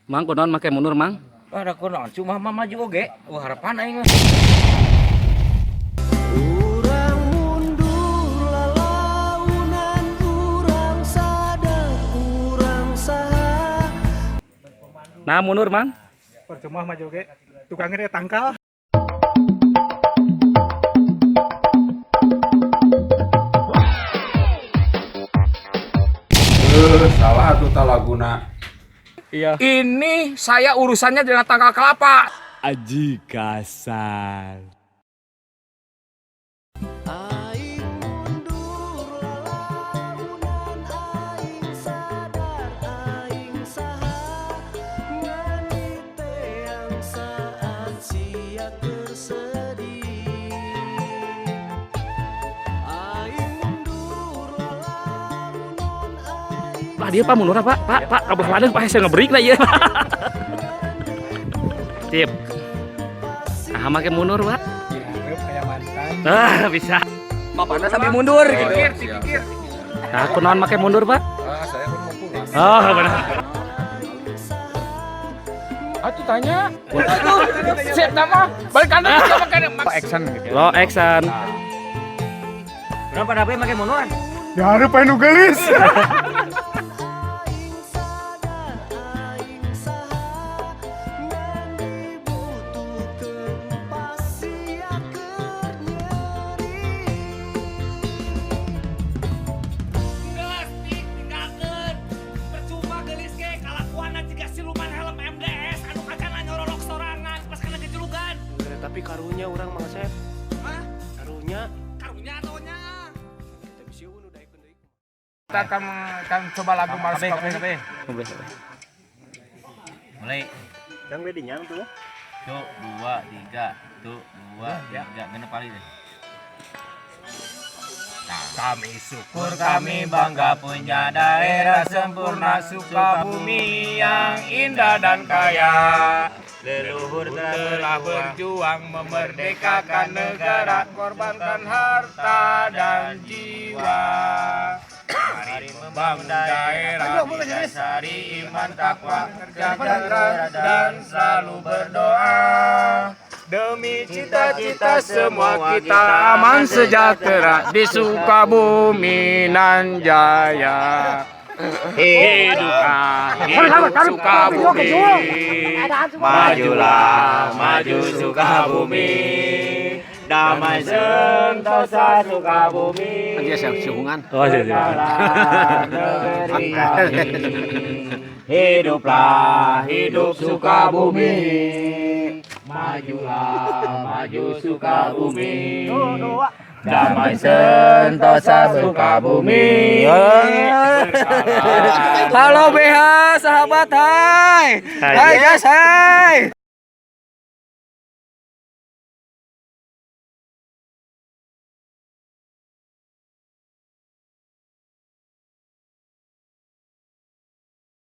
Mang kunaon make mundur, Mang? Ada kunaon cuma maju oge. Wah harapan aing mah. Urang mundur lalaunan urang sadar urang saha. Nah, mundur, Mang. Percuma maju ge tukangnya tangkal. Salah tuh talaguna. Iya. Ini saya urusannya dengan tangkal kelapa. Aji kasar. Aing mundur lalaunan aing sadar aing saha. Ngani teang saat sia tersedih. Aing mundur lalaunan aing Lah dia Pak mundur Pak. Pak kabeh ladeng Pak saya ngebreak lah ieu. Sip. Ah make mundur, Pak. Diharap aya mantan. Ah, bisa. Bapaknya sambil mundur gitu. Nah, kunaon make mundur, Pak? Saya kan mau pulang. Oh, benar. Atuh tanya. Siap nama. Balik kanan sama kanan. Action gitu. Lo action. Kenapa dapat pakai mundur? Diharap aya nu geulis. aing sadar aing saha. Ngani butuhkeun pasia keur nyeri. Geus tinggalkeun. Percuma geulis ge kalakuanna jiga siluman helm MDS anu kacana nyorolok sorangan pas kena gejulugan. Tapi karunya orang Mang Asep. Hah? Karunya Karunya atonya. kita bisa udah ikut deui. Kita akan coba lagu Mars Coffee. Mulai. Yang bedinya tuh. Tuh, 2, 3. Tuh, 2, 3. Genep kali deh. Kami syukur kami bangga punya daerah sempurna Sukabumi yang indah dan kaya. Leluhur telah berjuang memerdekakan negara, korbankan harta dan jiwa. Mari membangun daerah didasari iman takwa, kerja keras dan selalu berdoa. Demi cita-cita semua kita aman sejahtera di Sukabumi nan jaya. Hiduplah hidup Sukabumi, majulah maju Sukabumi, damai sentosa Sukabumi. Dia sehungan. Oh, segala negeri kami. Hiduplah hidup Sukabumi, majulah maju Sukabumi, damai sentosa Sukabumi. Halo BH sahabat, hai guys, hai.